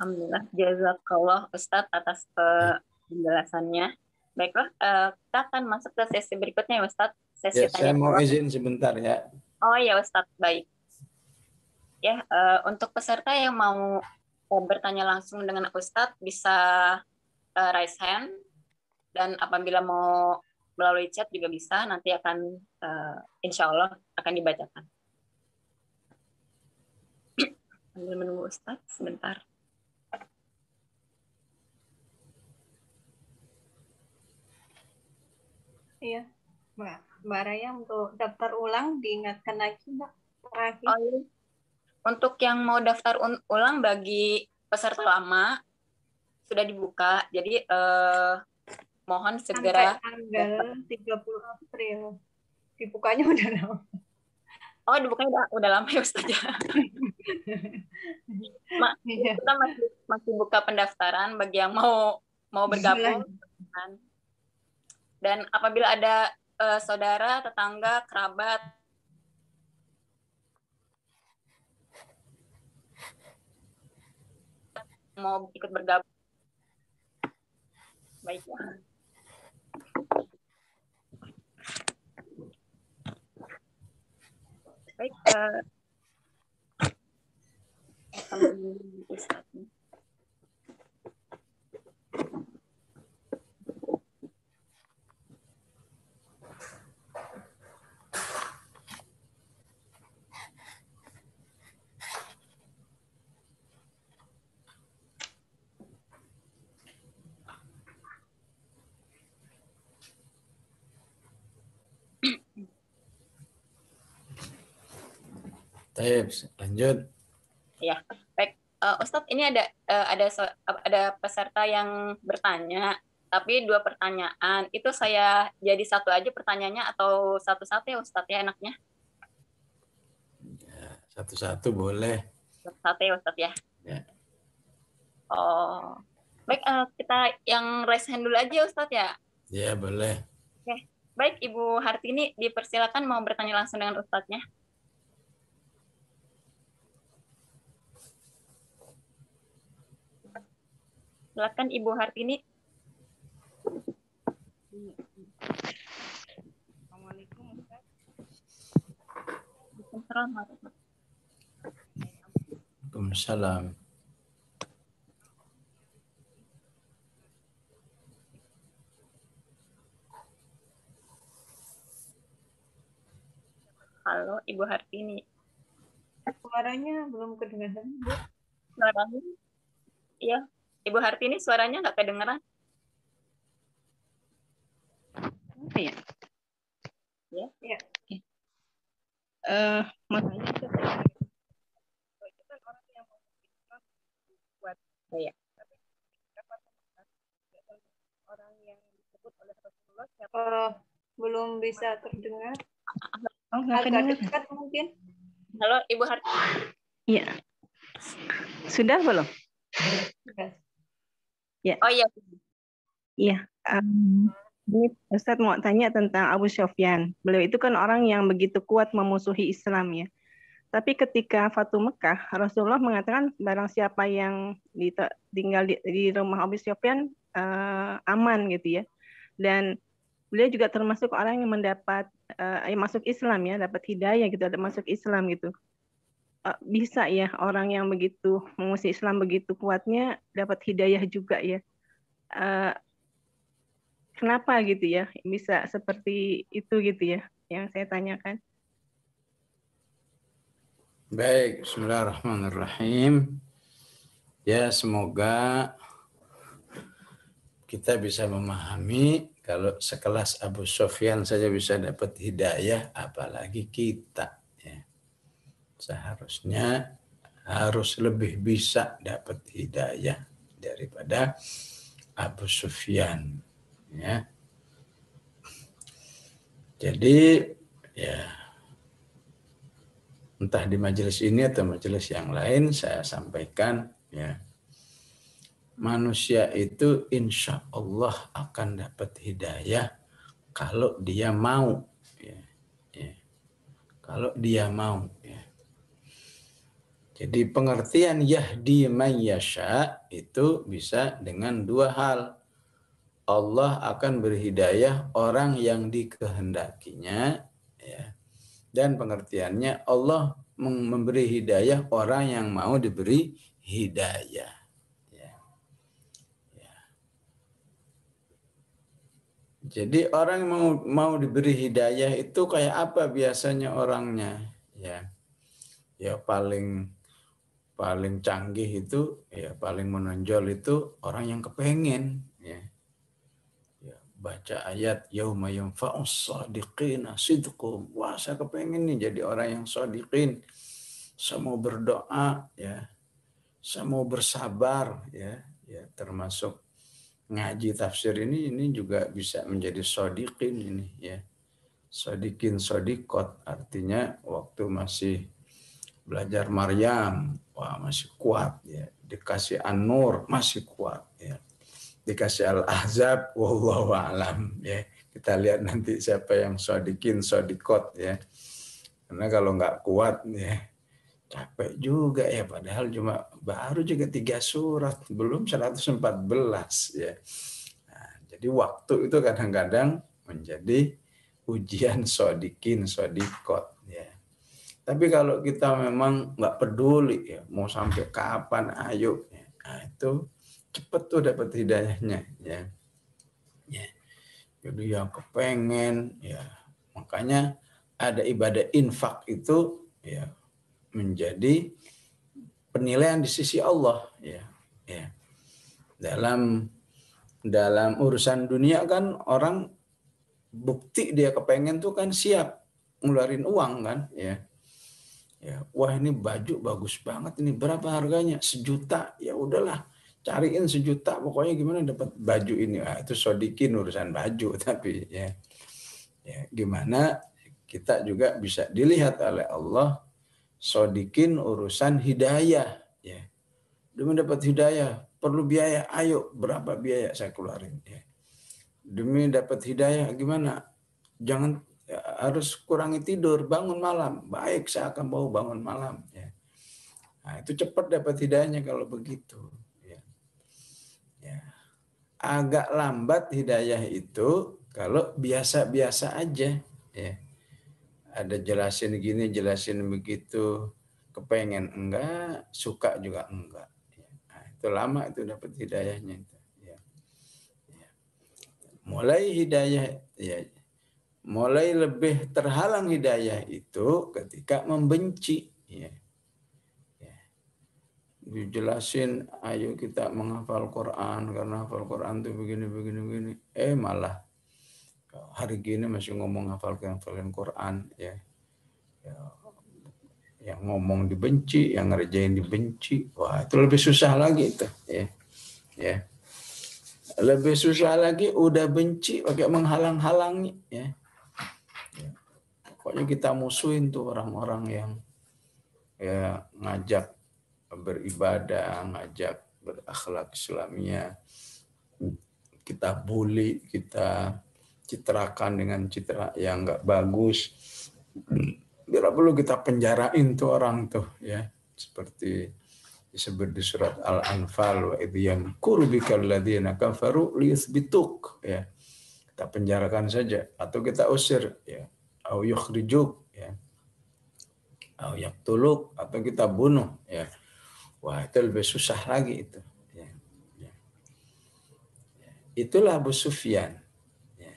Alhamdulillah, jazakallah Ustadz atas penjelasannya. Baiklah, kita akan masuk ke sesi berikutnya ya Ustadz, sesi Ya, tanya saya mau jawab. izin sebentar ya. Oh ya Ustadz, baik. Ya, untuk peserta yang mau bertanya langsung dengan Ustadz bisa raise hand, dan apabila mau melalui chat juga bisa, nanti akan insya Allah akan dibacakan. Sambil menunggu Ustadz sebentar. Iya, Mbak Raya, untuk daftar ulang diingatkan lagi Mbak terakhir. Oh, iya. Untuk yang mau daftar ulang bagi peserta lama sudah dibuka, jadi mohon segera. Sampai tanggal 30 April. Dibukanya udah lama. Oh, dibukanya udah lama ya Ustaz. Iya. Kita masih buka pendaftaran bagi yang mau bergabung. Dan apabila ada saudara, tetangga, kerabat mau ikut bergabung, baiklah. Baik, Baik, lanjut. Ya, baik. Ustadz, ini ada peserta yang bertanya, tapi 2 pertanyaan. Itu saya jadi satu aja pertanyaannya atau satu-satu ya Ustadz ya enaknya? Ya, satu-satu boleh. Satu ya Ustadz ya. Ya. Oh, baik. Kita yang raise hand dulu aja Ustadz ya. Ya, boleh. Oke. Baik, Ibu Hartini dipersilakan mau bertanya langsung dengan Ustadznya. Silakan Ibu Hartini. Assalamualaikum Ustaz. Waalaikumsalam. Halo Ibu Hartini. Suaranya belum kedengaran, Bu. Suaranya? Iya. Ibu Hartini suaranya nggak kedengeran. Apa ya? Ya. Ya. Makanya itu kan orang yang mau buat Iya. tapi dapat orang yang disebut oleh Rasulullah siapa? Belum bisa terdengar. Oh, nggak Agak kedengar. dekat mungkin. Halo Ibu Hartini. Iya. Sudah belum? Sudah. Ya. Oh iya. Iya. Ini Ustaz mau tanya tentang Abu Sufyan. Beliau itu kan orang yang begitu kuat memusuhi Islam ya. Tapi ketika Fatu Mekah, Rasulullah mengatakan barang siapa yang tinggal di rumah Abu Sufyan aman gitu ya. Dan beliau juga termasuk orang yang mendapat yang masuk Islam ya, dapat hidayah gitu, ada masuk Islam gitu. Bisa ya orang yang begitu mengusir Islam begitu kuatnya dapat hidayah juga ya. Kenapa gitu ya bisa seperti itu gitu ya yang saya tanyakan. Baik, bismillahirrahmanirrahim. Ya, semoga kita bisa memahami kalau sekelas Abu Sufyan saja bisa dapat hidayah, apalagi kita. Ya. Seharusnya harus lebih bisa dapat hidayah daripada Abu Sufyan. Ya. Jadi, ya entah di majelis ini atau majelis yang lain saya sampaikan ya, manusia itu insya Allah akan dapat hidayah kalau dia mau ya. Kalau dia mau ya. Jadi pengertian yahdi man yasha itu bisa dengan dua hal. Allah akan berhidayah orang yang dikehendakinya, ya. Dan pengertiannya Allah memberi hidayah orang yang mau diberi hidayah. Ya. Ya. Jadi orang yang mau diberi hidayah itu kayak apa biasanya orangnya? Ya paling canggih itu, ya paling menonjol itu orang yang kepengen, ya baca ayat yauma yanfa'us shadiqina sidqum. Wah, saya kepengen nih jadi orang yang shadiqin. Saya mau berdoa, ya. Saya mau bersabar, ya termasuk ngaji tafsir ini juga bisa menjadi shadiqin ini, ya. Shadiqin shadiqot artinya waktu masih belajar Maryam, wah masih kuat, ya. Dikasih An-Nur masih kuat, ya. Dikasih Al-Ahzab, wallahu a'lam, ya. Kita lihat nanti siapa yang shadiqin shadiqot, ya. Karena kalau nggak kuat, ya capek juga, ya. Padahal cuma baru juga 3 surat, belum 114, ya. Nah, jadi waktu itu kadang-kadang menjadi ujian shadiqin shadiqot, ya. Tapi kalau kita memang nggak peduli, ya mau sampai kapan, ayo, ya. Nah, itu cepat tuh dapat hidayahnya, ya. Jadi yang kepengen, ya makanya ada ibadah infak itu, ya menjadi penilaian di sisi Allah, ya. Dalam urusan dunia kan orang bukti dia kepengen tuh kan siap ngeluarin uang kan, ya. Wah ini baju bagus banget, ini berapa harganya? 1 juta, ya udahlah cariin 1 juta, pokoknya gimana dapat baju ini. Itu shodiqin urusan baju, tapi ya gimana kita juga bisa dilihat oleh Allah shodiqin urusan hidayah, ya. Demi dapat hidayah perlu biaya, ayo berapa biaya saya keluarin, ya. Demi dapat hidayah gimana? Jangan, ya, harus kurangi tidur, bangun malam. Baik, saya akan mau bangun malam, ya. Nah, itu cepat dapat hidayahnya kalau begitu, ya. Agak lambat hidayah itu kalau biasa-biasa aja, ya. Ada jelasin gini, jelasin begitu, kepengen enggak, suka juga enggak. Nah, itu lama itu dapat hidayahnya itu, ya. Mulai hidayah, ya. Mulai lebih terhalang hidayah itu ketika membenci, ya. Dijelasin, ayo kita menghafal Quran karena hafal Quran itu begini. Malah hari gini masih ngomong hafalkan Quran, ya. Yang ngomong dibenci, yang ngerjain dibenci. Wah, itu lebih susah lagi itu, ya. Lebih susah lagi udah benci pakai menghalang-halangi, ya. Pokoknya kita musuhin tuh orang-orang yang, ya, ngajak beribadah, ngajak berakhlak Islamiyah. Kita bully, kita citrakan dengan citra yang enggak bagus. Bila perlu kita penjarain tuh orang tuh, ya. Seperti disebut di surat Al-Anfal, wa idh yamkuru bikal ladzina kafaru liyuthbituk, ya. Kita penjarakan saja atau kita usir, ya. Au yukhrijuk, ya. Au yaqtuluk, atau kita bunuh, ya. Wah, itu lebih susah lagi itu, ya. Itulah Abu Sufyan, ya.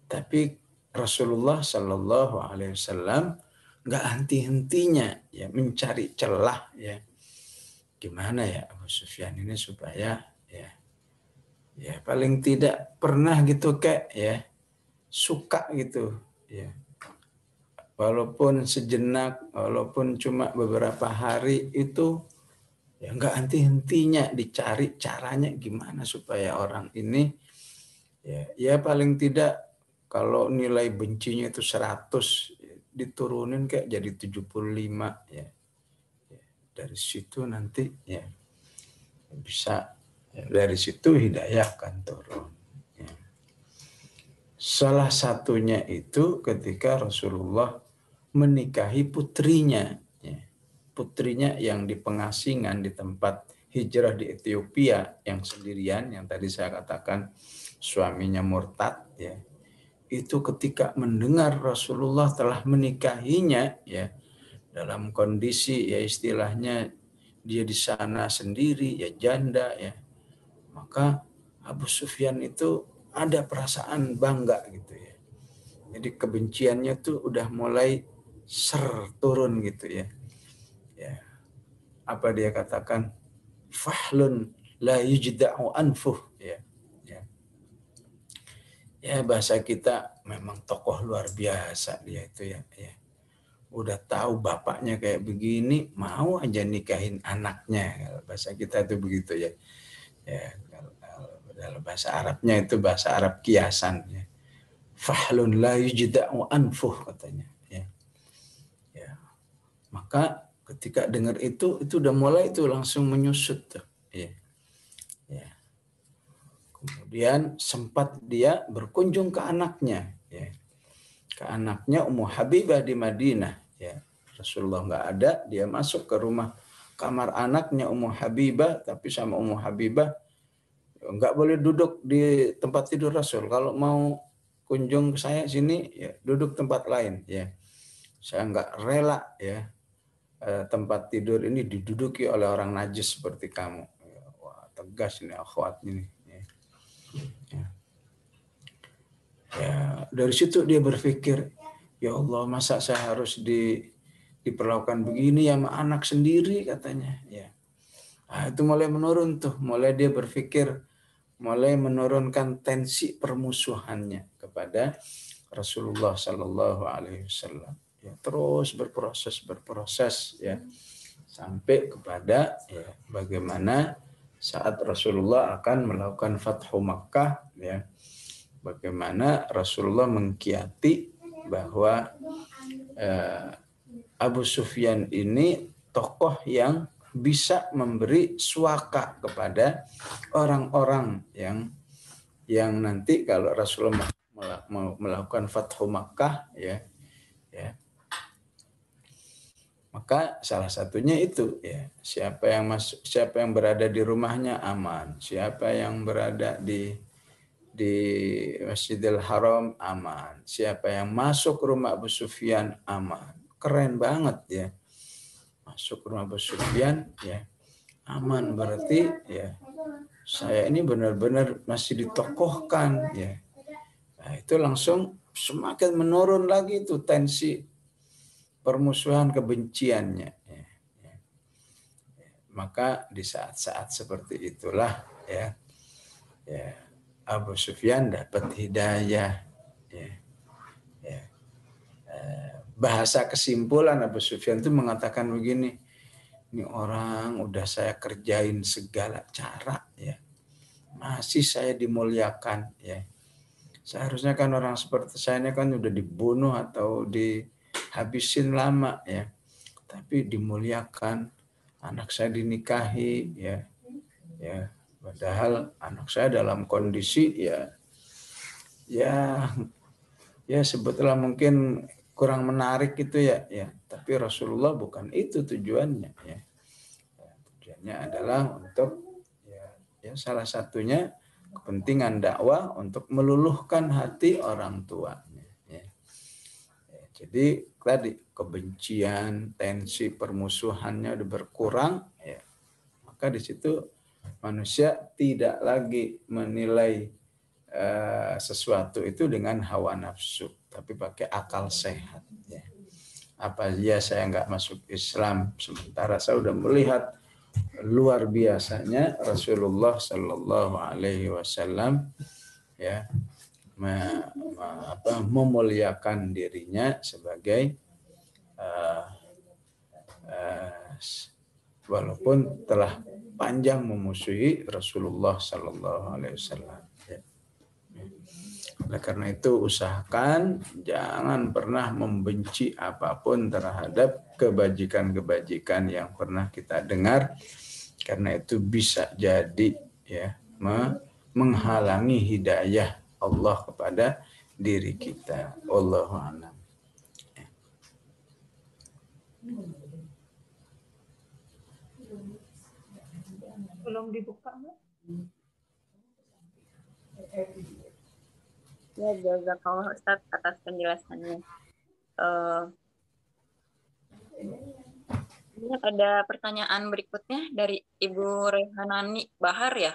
Tapi Rasulullah Shallallahu Alaihi Wasallam nggak henti-hentinya, ya, mencari celah, ya. Gimana ya Abu Sufyan ini supaya, ya paling tidak pernah gitu kayak, ya, suka gitu, ya. Walaupun sejenak, walaupun cuma beberapa hari itu, ya nggak henti-hentinya dicari caranya gimana supaya orang ini, ya paling tidak kalau nilai bencinya itu 100, diturunin kayak jadi 75, ya. Dari situ nanti, ya bisa, ya, dari situ hidayah akan turun. Salah satunya itu ketika Rasulullah menikahi putrinya, ya. Putrinya yang di pengasingan di tempat hijrah di Ethiopia yang sendirian, yang tadi saya katakan suaminya murtad, ya. Itu ketika mendengar Rasulullah telah menikahinya, ya, dalam kondisi ya istilahnya dia di sana sendiri, ya janda, ya, maka Abu Sufyan itu ada perasaan bangga gitu ya. Jadi kebenciannya tuh udah mulai turun gitu ya. Ya. Apa dia katakan? Fahlun la yujda'u anfuh, ya. Ya. Ya bahasa kita memang tokoh luar biasa dia itu ya. Ya. Udah tahu bapaknya kayak begini, mau aja nikahin anaknya. Kalau bahasa kita itu begitu ya. Ya, dalam bahasa Arabnya itu bahasa Arab kiasan ya. Fahlun la yujda'u anfuh katanya ya. Ya. Maka ketika dengar itu udah mulai itu langsung menyusut tuh ya. Ya. Kemudian sempat dia berkunjung ke anaknya ya. Ke anaknya Ummu Habibah di Madinah ya. Rasulullah nggak ada, dia masuk ke rumah kamar anaknya Ummu Habibah, tapi sama Ummu Habibah nggak boleh duduk di tempat tidur Rasul. Kalau mau kunjung ke saya sini, ya duduk tempat lain. Ya, saya nggak rela ya tempat tidur ini diduduki oleh orang najis seperti kamu. Ya, wah tegas ini akhwat ini. Ya. Ya. Ya, dari situ dia berpikir, ya Allah masa saya harus diperlakukan begini ya sama anak sendiri katanya. Ya, nah, itu mulai menurun tuh, mulai dia berpikir. Mulai menurunkan tensi permusuhannya kepada Rasulullah Sallallahu Alaihi Wasallam. Ya, terus berproses ya sampai kepada ya, bagaimana saat Rasulullah akan melakukan Fathu Makkah ya, bagaimana Rasulullah mengkiati bahwa Abu Sufyan ini tokoh yang bisa memberi suaka kepada orang-orang yang nanti kalau Rasulullah melakukan Fathu Makkah ya maka salah satunya itu ya siapa yang berada di rumahnya aman, siapa yang berada di Masjidil Haram aman, siapa yang masuk rumah Abu Sufyan aman. Keren banget ya. Masuk rumah Abu Sufyan ya aman, berarti ya saya ini benar-benar masih ditokohkan ya. Nah, itu langsung semakin menurun lagi itu tensi permusuhan kebenciannya ya. Ya. Maka di saat-saat seperti itulah ya Abu Sufyan dapat hidayah ya. Ya. Bahasa kesimpulan Abu Sufyan itu mengatakan begini, ini orang udah saya kerjain segala cara ya, masih saya dimuliakan ya. Seharusnya kan orang seperti saya ini kan udah dibunuh atau dihabisin lama ya, tapi dimuliakan, anak saya dinikahi ya, padahal anak saya dalam kondisi ya sebetulnya mungkin kurang menarik gitu ya, tapi Rasulullah bukan itu tujuannya ya. Tujuannya adalah untuk ya salah satunya kepentingan dakwah untuk meluluhkan hati orang tuanya ya. Jadi tadi kebencian, tensi permusuhannya udah berkurang ya. Maka di situ manusia tidak lagi menilai sesuatu itu dengan hawa nafsu, tapi pakai akal sehat ya. Apa ya saya nggak masuk Islam sementara saya udah melihat luar biasanya Rasulullah Sallallahu Alaihi Wasallam ya memuliakan dirinya sebagai walaupun telah panjang memusuhi Rasulullah Sallallahu Alaihi Wasallam. Oleh karena itu usahakan jangan pernah membenci apapun terhadap kebajikan-kebajikan yang pernah kita dengar, karena itu bisa jadi ya menghalangi hidayah Allah kepada diri kita. Wallahu a'lam. Belum dibuka, Mbak. Ya, jazakallah Ustaz atas penjelasannya. Ini ada pertanyaan berikutnya dari Ibu Rehanani Bahar ya.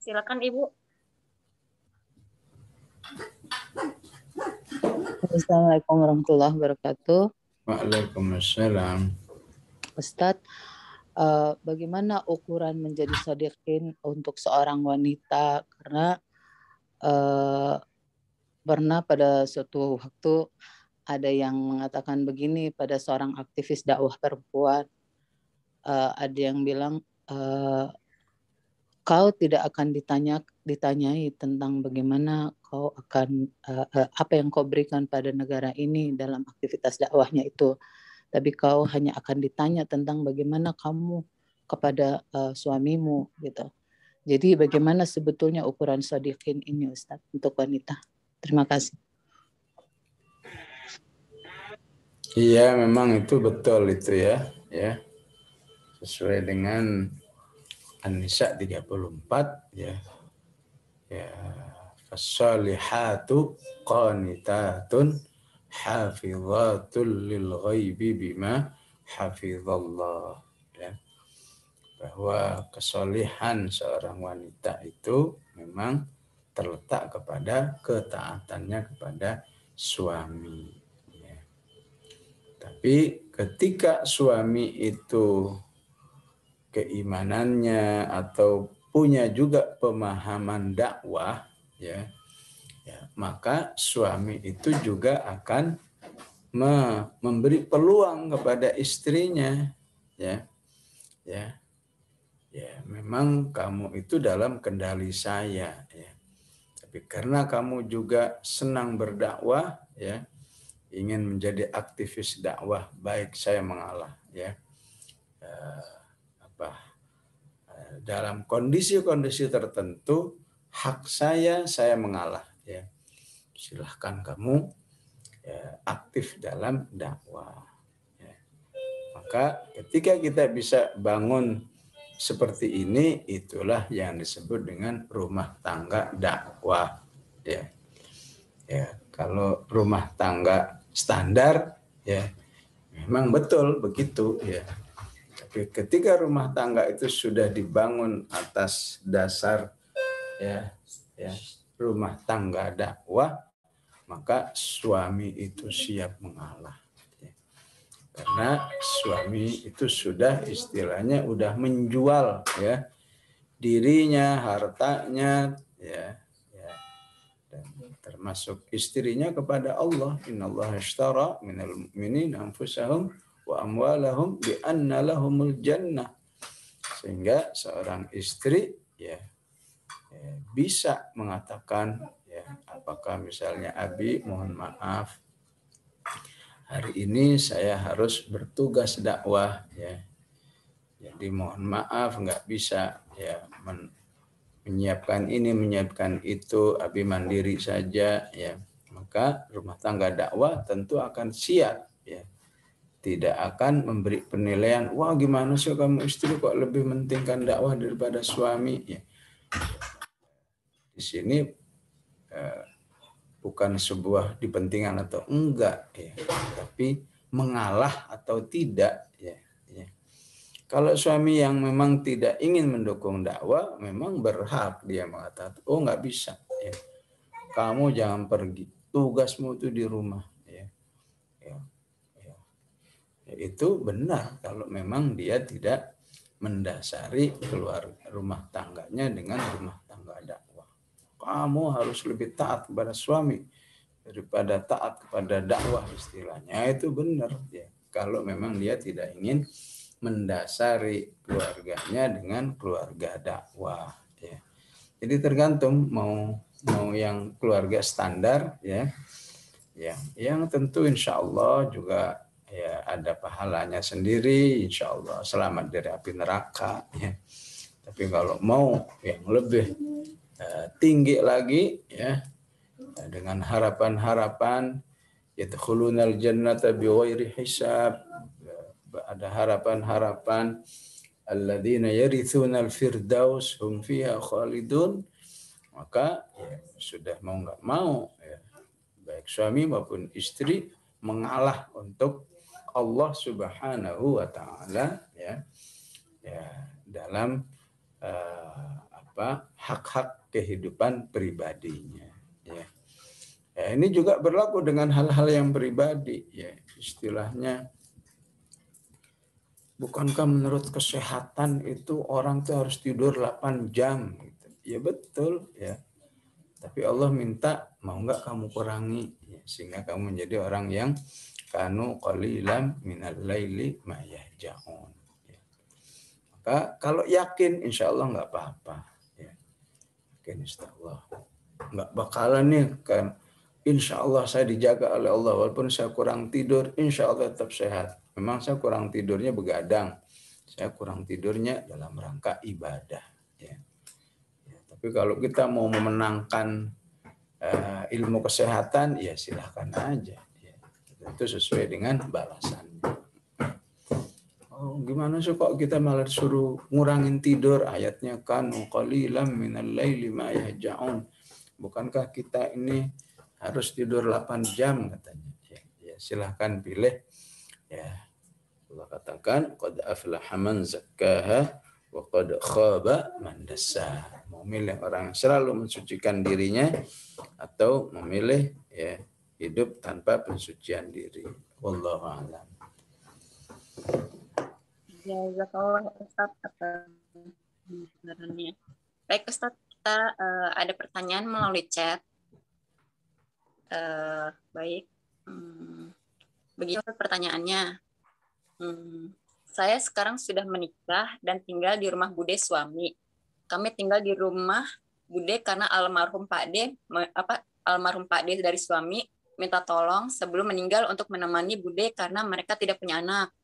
Silakan Ibu. Assalamualaikum warahmatullahi wabarakatuh. Waalaikumsalam. Ustadz, bagaimana ukuran menjadi shodiqin untuk seorang wanita? Karena pernah pada suatu waktu ada yang mengatakan begini pada seorang aktivis dakwah perempuan. Ada yang bilang, kau tidak akan ditanyai tentang bagaimana kau akan apa yang kau berikan pada negara ini dalam aktivitas dakwahnya itu, tapi kau hanya akan ditanya tentang bagaimana kamu kepada suamimu gitu. Jadi bagaimana sebetulnya ukuran shodiqin ini Ustadz untuk wanita? Terima kasih. Iya, memang itu betul itu ya. Sesuai dengan An-Nisa 34 ya. Ya, fasalihatu qanitatun hafizatul lil ghaibi bima hafizallah. Ya. Bahwa kesolihan seorang wanita itu memang terletak kepada ketaatannya kepada suami. Tapi ketika suami itu keimanannya atau punya juga pemahaman dakwah, ya, maka suami itu juga akan memberi peluang kepada istrinya, ya, memang kamu itu dalam kendali saya, ya. Tapi karena kamu juga senang berdakwah, ya, ingin menjadi aktivis dakwah, baik saya mengalah, ya. Dalam kondisi-kondisi tertentu hak saya mengalah, ya. Silahkan kamu ya, aktif dalam dakwah, ya. Maka ketika kita bisa bangun seperti ini, itulah yang disebut dengan rumah tangga dakwah, ya. Kalau rumah tangga standar, ya memang betul begitu, ya. Tapi ketika rumah tangga itu sudah dibangun atas dasar rumah tangga dakwah, maka suami itu siap mengalah, ya. Karena suami itu sudah istilahnya udah menjual, ya, dirinya, hartanya, ya. Dan termasuk istrinya kepada Allah. Innallaha ishtara minal mu'minina anfusahum wa amwalahum bi anna lahumul jannah. Sehingga seorang istri bisa mengatakan, ya, apakah misalnya Abi, mohon maaf, hari ini saya harus bertugas dakwah, ya. Jadi mohon maaf nggak bisa, ya, menyiapkan ini, menyiapkan itu, Abi mandiri saja, ya. Maka rumah tangga dakwah tentu akan siap, ya. Tidak akan memberi penilaian, wah gimana sih kamu istri kok lebih mentingkan dakwah daripada suami, ya. Di sini bukan sebuah dipentingkan atau enggak, ya, tapi mengalah atau tidak, ya. Kalau suami yang memang tidak ingin mendukung dakwah, memang berhak dia mengatakan, oh nggak bisa, ya. Kamu jangan pergi, tugasmu itu di rumah, ya. Itu benar kalau memang dia tidak mendasari keluarga rumah tangganya dengan rumah tangga dakwah. Kamu harus lebih taat kepada suami daripada taat kepada dakwah, istilahnya itu benar, ya. Kalau memang dia tidak ingin mendasari keluarganya dengan keluarga dakwah, ya. Jadi tergantung mau yang keluarga standar, ya, yang tentu insya Allah juga, ya, ada pahalanya sendiri, insya Allah selamat dari api neraka, ya. Tapi kalau mau yang lebih tinggi lagi, ya, dengan harapan-harapan yadkhulunal jannata bighairi hisab, ada harapan-harapan, alladzina yarithunal firdaus hum fiha khalidun, maka ya, sudah mau nggak mau ya, baik suami maupun istri mengalah untuk Allah Subhanahu wa taala ya, dalam hak-hak kehidupan pribadinya ya. Ya, ini juga berlaku dengan hal-hal yang pribadi ya, istilahnya bukankah menurut kesehatan itu orang tuh harus tidur 8 jam gitu. Ya betul ya. Tapi Allah minta mau nggak kamu kurangi ya, sehingga kamu menjadi orang yang kanu qalilan minal laili ma yahjaun. Ya. Maka kalau yakin insya Allah nggak apa-apa ya. Yakin insya Allah nggak bakalan nih kan, insya Allah saya dijaga oleh Allah, walaupun saya kurang tidur, insya Allah tetap sehat. Memang saya kurang tidurnya begadang, saya kurang tidurnya dalam rangka ibadah. Ya. Ya, tapi kalau kita mau memenangkan ilmu kesehatan, ya silahkan aja. Ya. Itu sesuai dengan balasannya. Oh, gimana sih kok kita malah suruh ngurangin tidur? Ayatnya kan qalilan minal laili ma yahjaun. Bukankah kita ini harus tidur 8 jam katanya. Ya, silahkan pilih. Ya. Allah katakan qad aflaha man zakkaha wa qad khaba man dassaha. Memilih orang yang selalu mensucikan dirinya atau memilih ya hidup tanpa pensucian diri. Wallahu a'lam. Jazakallah Ustaz atas penjelasannya. Baik Ustaz, kita ada pertanyaan melalui chat. Baik, begini pertanyaannya. Saya sekarang sudah menikah dan tinggal di rumah Bude suami. Kami tinggal di rumah Bude karena almarhum Pak D dari suami minta tolong sebelum meninggal untuk menemani Bude karena mereka tidak punya anak.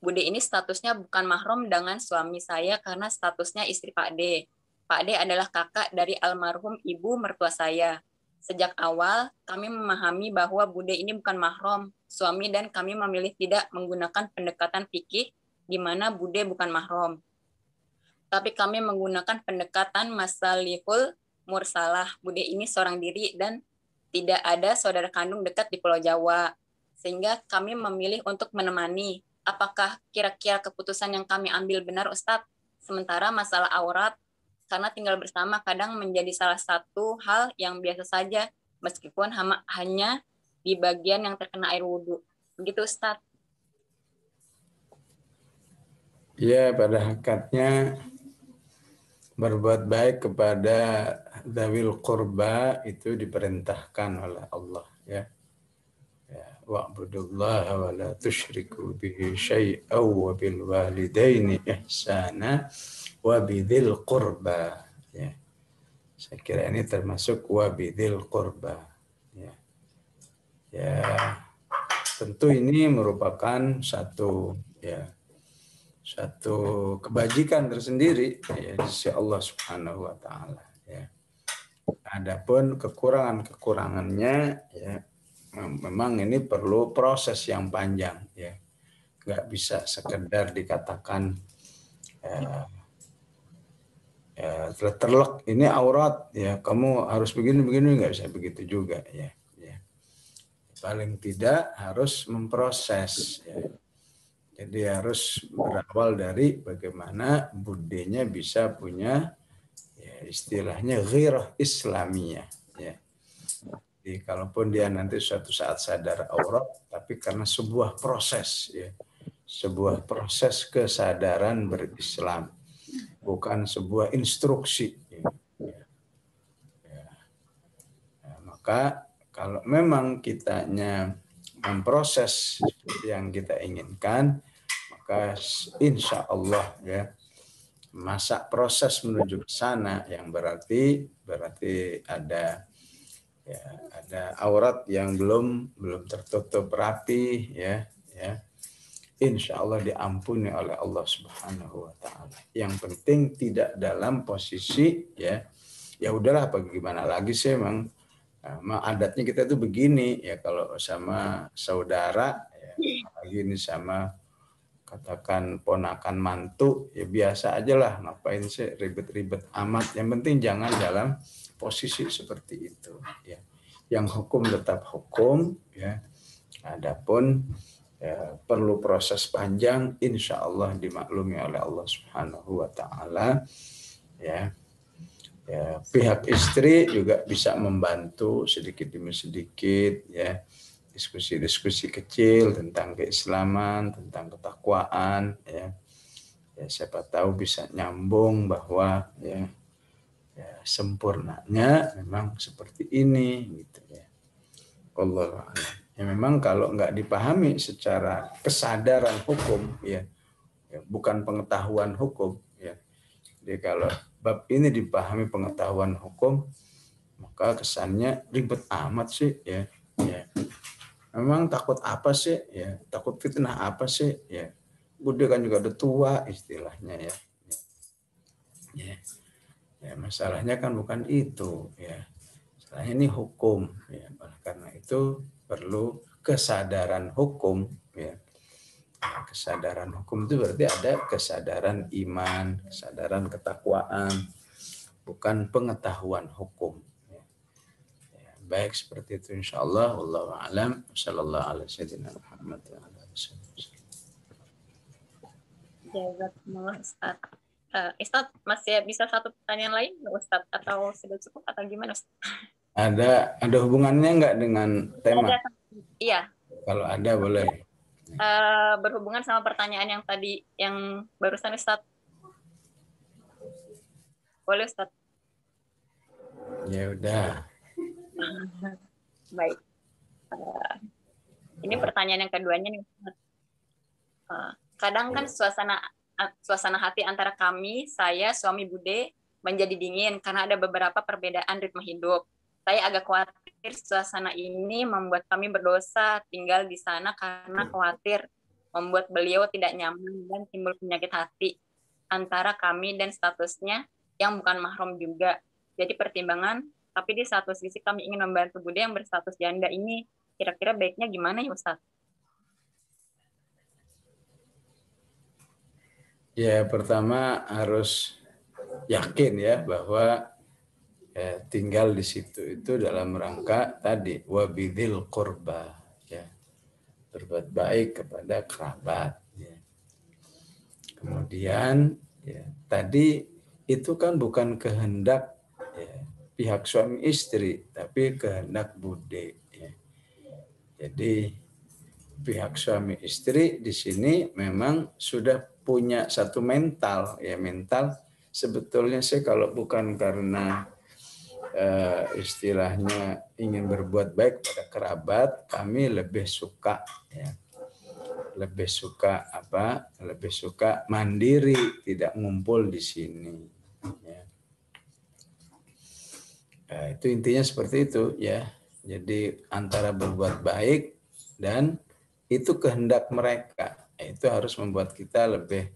Bude ini statusnya bukan mahram dengan suami saya karena statusnya istri Pak D. Pak D adalah kakak dari almarhum ibu mertua saya. Sejak awal, kami memahami bahwa Bude ini bukan mahram suami dan kami memilih tidak menggunakan pendekatan fikih di mana Bude bukan mahram. Tapi kami menggunakan pendekatan masalihul mursalah. Bude ini seorang diri dan tidak ada saudara kandung dekat di Pulau Jawa. Sehingga kami memilih untuk menemani. Apakah kira-kira keputusan yang kami ambil benar, Ustadz? Sementara masalah aurat, karena tinggal bersama kadang menjadi salah satu hal yang biasa saja, meskipun hanya di bagian yang terkena air wudhu. Begitu, Ustadz. Ya, pada hakikatnya berbuat baik kepada dzawil qurba itu diperintahkan oleh Allah ya. Wa'budullaha wa la tusyriku bihi syai'aw wa bil walidaini ihsana wa bidzil qurba ya. Saya kira ini termasuk wa bidzil qurba ya. Ya, tentu ini merupakan satu kebajikan tersendiri ya di sisi Allah Subhanahu wa taala ya. Adapun kekurangannya ya memang ini perlu proses yang panjang ya. Nggak bisa sekedar dikatakan terlek ini aurat ya, kamu harus begini nggak bisa begitu juga ya. Paling tidak harus memproses ya. Jadi harus berawal dari bagaimana budenya bisa punya ya, istilahnya ghirah islamiyah ya. Jadi kalaupun dia nanti suatu saat sadar aurat, tapi karena sebuah proses ya, sebuah proses kesadaran berislam, bukan sebuah instruksi. Ya. Maka kalau memang kitanya memproses yang kita inginkan, maka insya Allah ya masa proses menuju ke sana yang berarti ada aurat yang belum tertutup rapi ya. Insya Allah diampuni oleh Allah Subhanahu wa taala. Yang penting tidak dalam posisi ya udahlah bagaimana lagi sih emang Adatnya kita itu begini ya, kalau sama saudara ya, lagi ini sama katakan ponakan mantu ya biasa aja lah, ngapain sih ribet-ribet amat, yang penting jangan dalam posisi seperti itu ya. Yang hukum tetap hukum ya, adapun ya, perlu proses panjang, insya Allah dimaklumi oleh Allah Subhanahu wa Ta'ala ya. Ya, pihak istri juga bisa membantu sedikit demi sedikit ya, diskusi-diskusi kecil tentang keislaman, tentang ketakwaan ya. Ya siapa tahu bisa nyambung bahwa ya sempurnanya memang seperti ini gitu ya. Allah ya, memang kalau nggak dipahami secara kesadaran hukum ya bukan pengetahuan hukum ya. Jadi kalau bab ini dipahami pengetahuan hukum, maka kesannya ribet amat sih ya. Ya. Memang takut apa sih ya? Takut fitnah apa sih ya? Bude kan juga udah tua istilahnya ya. Ya. Ya masalahnya kan bukan itu ya. Masalahnya ini hukum ya. Karena itu perlu kesadaran hukum ya. Kesadaran hukum itu berarti ada kesadaran iman, kesadaran ketakwaan, bukan pengetahuan hukum. Ya, baik seperti itu insyaallah. Wallahu a'lam. Sallallahu alaihi wasallam. Muhammad wa ala alihi. Jazakumullah Ustaz. Ustaz masih bisa satu pertanyaan lain Ustaz, atau sudah cukup atau gimana Ustaz? Ada hubungannya nggak dengan tema? Iya. Kalau ada boleh. Berhubungan sama pertanyaan yang tadi yang barusan Ustaz. Boleh Ustaz? Ya udah. Baik. Ini pertanyaan yang keduanya nih Ustaz. Kadang kan suasana hati antara kami, saya, suami Bude, menjadi dingin karena ada beberapa perbedaan ritme hidup. Saya agak khawatir suasana ini membuat kami berdosa tinggal di sana karena khawatir membuat beliau tidak nyaman dan timbul penyakit hati antara kami dan statusnya yang bukan mahram juga. Jadi pertimbangan, tapi di satu sisi kami ingin membantu Bude yang berstatus janda ini. Kira-kira baiknya gimana ya Ustaz? Ya pertama harus yakin ya bahwa tinggal di situ itu dalam rangka tadi wabidil qurba ya, berbuat baik kepada kerabat ya. Kemudian ya, tadi itu kan bukan kehendak ya, pihak suami istri tapi kehendak Bude ya. Jadi pihak suami istri di sini memang sudah punya satu mental ya, mental sebetulnya sih kalau bukan karena istilahnya ingin berbuat baik pada kerabat, kami lebih suka ya, lebih suka mandiri, tidak ngumpul di sini ya. Itu intinya seperti itu ya. Jadi antara berbuat baik dan itu kehendak mereka, itu harus membuat kita lebih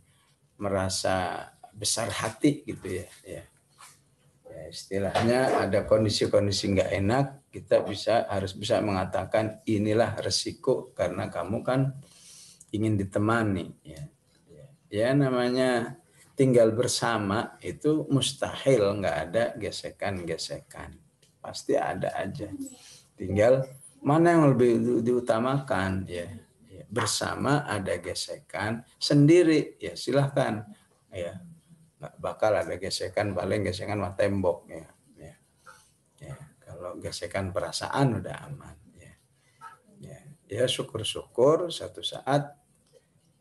merasa besar hati gitu ya. Ya istilahnya ada kondisi-kondisi nggak enak, kita harus bisa mengatakan inilah resiko karena kamu kan ingin ditemani ya namanya tinggal bersama itu mustahil nggak ada gesekan-gesekan, pasti ada aja, tinggal mana yang lebih diutamakan ya. Bersama ada gesekan, sendiri ya silahkan ya, nggak bakal ada gesekan, paling gesekan mah tembok ya. Kalau gesekan perasaan udah aman ya syukur-syukur satu saat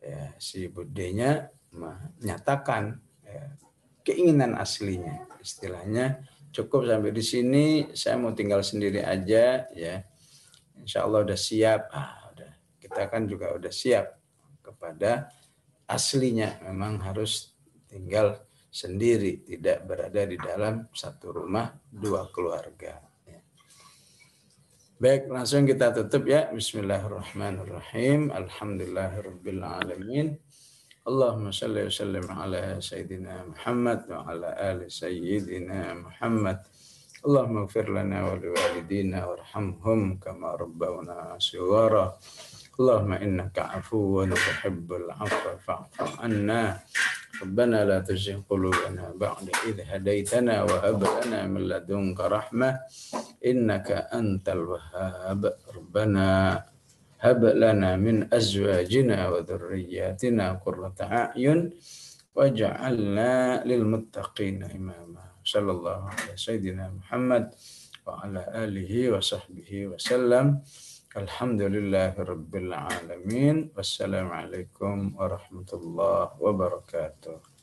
ya, si budenya menyatakan ya, keinginan aslinya, istilahnya cukup sampai di sini, saya mau tinggal sendiri aja ya, insya Allah udah siap. Udah. Kita kan juga udah siap kepada aslinya, memang harus tinggal sendiri, tidak berada di dalam satu rumah dua keluarga. Baik, langsung kita tutup ya. Bismillahirrahmanirrahim. Alhamdulillahirabbil alamin. Allahumma shalli wa sallim ala sayyidina Muhammad wa ala ali sayyidina Muhammad. Allahumma ighfir lana wa liwalidina warhamhum kama rabbawna shighara. Allahumma innaka afuwun tuhibbul afwa fa'fu anna. Rabbana la tuzigh qulubana ba'da idh hadaitana wa hab lana min ladunka rahmah innaka antal wahhab. Rabbana hab lana min azwajina wa dhurriyyatina qurrata a'yun waj'alna lil muttaqina imama. Sallallahu alaihi sayyidina Muhammad wa ala alihi wa sahbihi wa sallam. Alhamdulillahi rabbil alamin. Wassalamualaikum warahmatullahi wabarakatuh.